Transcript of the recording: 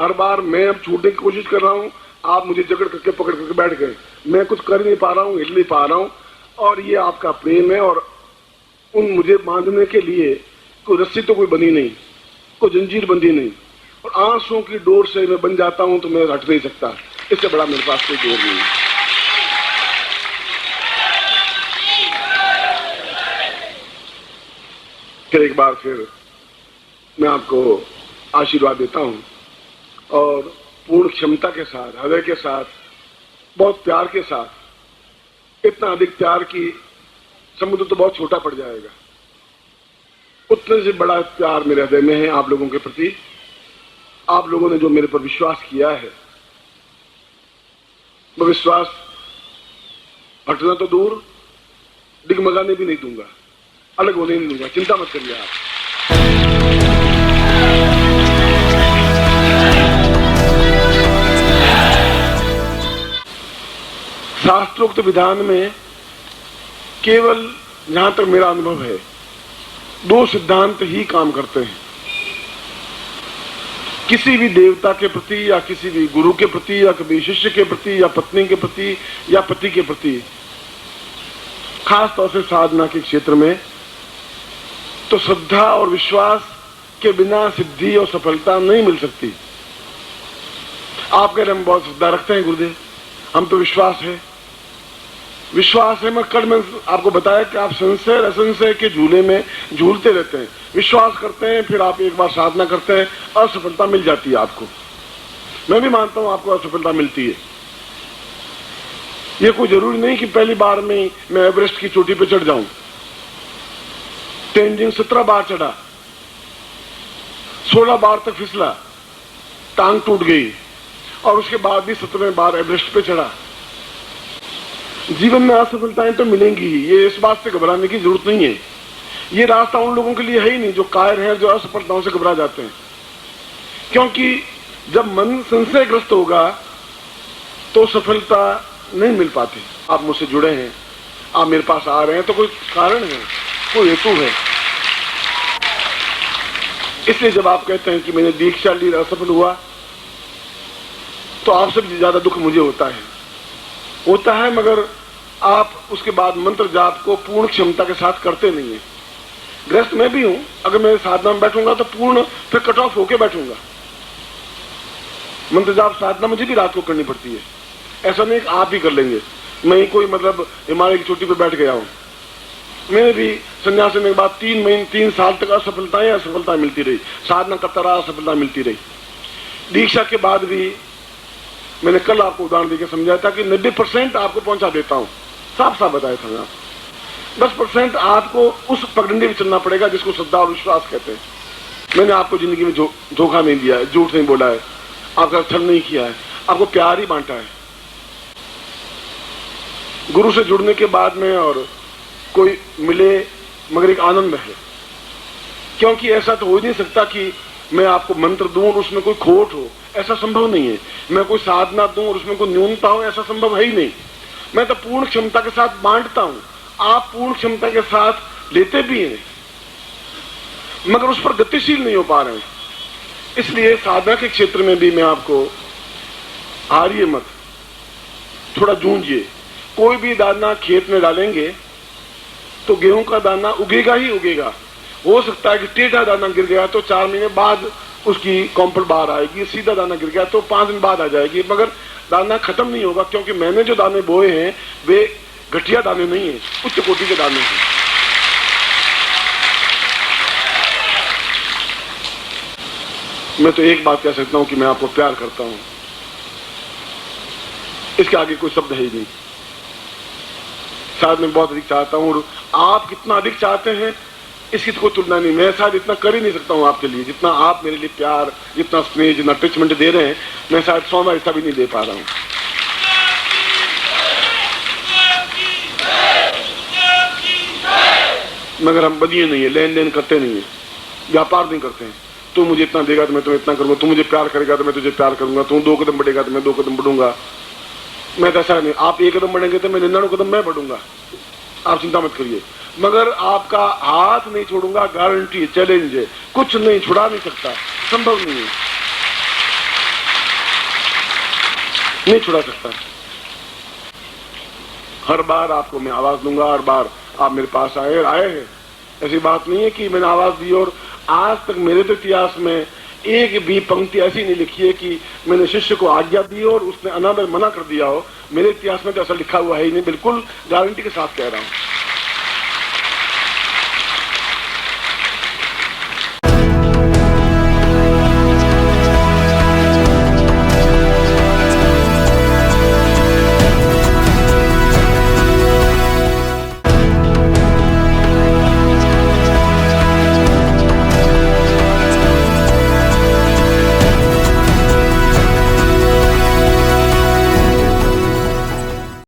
हर बार मैं अब छूटने की कोशिश कर रहा हूँ, आप मुझे जकड़ करके पकड़ करके बैठ गए। मैं कुछ कर नहीं पा रहा हूँ, हिल नहीं पा रहा हूँ, और ये आपका प्रेम है। और उन मुझे बांधने के लिए कोई रस्सी तो कोई बनी नहीं, कोई जंजीर बंधी नहीं, और आंसुओं की डोर से मैं बन जाता हूं तो मैं हट नहीं सकता। इससे बड़ा मेरे पास कोई डोर नहीं है। फिर एक बार फिर मैं आपको आशीर्वाद देता हूं, और पूर्ण क्षमता के साथ, हृदय के साथ, बहुत प्यार के साथ, इतना अधिक प्यार कि समुद्र तो बहुत छोटा पड़ जाएगा, उतने से बड़ा प्यार मेरे हृदय में है आप लोगों के प्रति। आप लोगों ने जो मेरे पर विश्वास किया है, वो विश्वास हटना तो दूर, डिगमगाने भी नहीं दूंगा, अलग होने नहीं दूंगा। चिंता मत करिए आप। शास्त्रोक्त विधान में केवल जहां तक मेरा अनुभव है, दो सिद्धांत ही काम करते हैं। किसी भी देवता के प्रति, या किसी भी गुरु के प्रति, या कभी शिष्य के प्रति, या पत्नी के प्रति, या पति के प्रति, खास तौर से साधना के क्षेत्र में, तो श्रद्धा और विश्वास के बिना सिद्धि और सफलता नहीं मिल सकती। आप कह रहे हम बहुत श्रद्धा रखते हैं गुरुदेव, हम तो विश्वास है, विश्वास है। मैं कल आपको बताया कि आप संशय असंशय के झूले में झूलते रहते हैं, विश्वास करते हैं, फिर आप एक बार साधना करते हैं, असफलता मिल जाती है आपको। मैं भी मानता हूं आपको असफलता मिलती है। ये कोई जरूरी नहीं कि पहली बार में मैं एवरेस्ट की चोटी पे चढ़ जाऊं। तेंजिंग 17 बार चढ़ा, 16 बार तक फिसला, टांग टूट गई, और उसके बाद भी 17वें बार एवरेस्ट पे चढ़ा। जीवन में असफलताएं तो मिलेंगी ही, ये इस बात से घबराने की जरूरत नहीं है। ये रास्ता उन लोगों के लिए है ही नहीं जो कायर हैं, जो असफलताओं से घबरा जाते हैं। क्योंकि जब मन संशयग्रस्त होगा तो सफलता नहीं मिल पाती। आप मुझसे जुड़े हैं, आप मेरे पास आ रहे हैं तो कोई कारण है, कोई हेतु है। इसलिए जब आप कहते हैं कि मैंने दीक्षा ली, असफल हुआ, तो आपसे भी ज्यादा दुख मुझे होता है, मगर आप उसके बाद मंत्र जाप को पूर्ण क्षमता के साथ करते नहीं है। ग्रस्त मैं भी हूं, अगर मैं साधना में बैठूंगा तो पूर्ण फिर कट ऑफ होके बैठूंगा। मंत्र जाप साधना मुझे भी रात को करनी पड़ती है, ऐसा नहीं कि आप भी कर लेंगे। मैं ही कोई मतलब हिमालय की चोटी पर बैठ गया हूं। मैंने भी संन्यास लेने के बाद 3 साल तक असफलता मिलती रही, साधना करता रहा, असफलता मिलती रही। दीक्षा के बाद भी मैंने कल आपको उदाहरण देकर समझाया था कि 90% आपको पहुंचा देता हूं, साफ साफ बताया था मैं आपको। 10% आपको उस पगडंडी में चलना पड़ेगा जिसको श्रद्धा और विश्वास कहते हैं। मैंने आपको जिंदगी में धोखा नहीं दिया है, झूठ नहीं बोला है, आपका छल नहीं किया है, आपको प्यार ही बांटा है। गुरु से जुड़ने के बाद में और कोई मिले मगर एक आनंद है, क्योंकि ऐसा तो हो ही नहीं सकता कि मैं आपको मंत्र दूं और उसमें कोई खोट हो, ऐसा संभव नहीं है। मैं कोई साधना दूं और उसमें कोई न्यूनता हो, ऐसा संभव है ही नहीं। मैं तो पूर्ण क्षमता के साथ बांटता हूं, आप पूर्ण क्षमता के साथ लेते भी हैं, मगर उस पर गतिशील नहीं हो पा रहे हैं। इसलिए साधना के क्षेत्र में भी मैं आपको, हारिए मत, थोड़ा जूझिए। कोई भी दाना खेत में डालेंगे तो गेहूं का दाना उगेगा ही उगेगा। हो सकता है कि टेढ़ा दाना गिर गया तो 4 महीने बाद उसकी कॉम्पल बाहर आएगी, सीधा दाना गिर गया तो 5 दिन बाद आ जाएगी, मगर दाना खत्म नहीं होगा। क्योंकि मैंने जो दाने बोए हैं वे घटिया दाने नहीं है, उच्च कोटि के दाने हैं। मैं तो एक बात कह सकता हूं कि मैं आपको प्यार करता हूं, इसके आगे कोई शब्द है ही नहीं। शायद मैं बहुत अधिक चाहता हूं, और आप कितना अधिक चाहते हैं इसकी तो कोई तुलना नहीं। मैं शायद इतना कर ही नहीं सकता हूं आपके लिए, जितना आप मेरे लिए प्यार, जितना स्नेह, जितना अटैचमेंट दे रहे हैं, मैं शायद 100वां हिस्सा भी नहीं दे पा रहा हूं। मगर हम बदिए नहीं है, लेन देन करते नहीं है, व्यापार नहीं करते हैं। तू मुझे इतना देगा तो मैं तुम्हें इतना करूंगा, तू मुझे प्यार करेगा तो मैं तुझे प्यार करूंगा, तू 2 कदम बढ़ेगा तो मैं 2 कदम बढ़ूंगा। मैं तो ऐसा नहीं, आप 1 कदम बढ़ेंगे तो मैं 99 कदम मैं बढ़ूंगा, आप चिंता मत करिए। मगर आपका हाथ नहीं छोड़ूंगा, गारंटी है, चैलेंज है, कुछ नहीं छुड़ा नहीं सकता, संभव नहीं है। नहीं छुड़ा सकता। हर बार आपको मैं आवाज दूंगा, हर बार आप मेरे पास आए हैं। ऐसी बात नहीं है कि मैंने आवाज दी और आज तक मेरे तो इतिहास में एक भी पंक्ति ऐसी नहीं लिखी है कि मैंने शिष्य को आज्ञा दी और उसने अनादर मना कर दिया हो। मेरे इतिहास में तो ऐसा लिखा हुआ है ही नहीं, बिल्कुल गारंटी के साथ कह रहा हूं।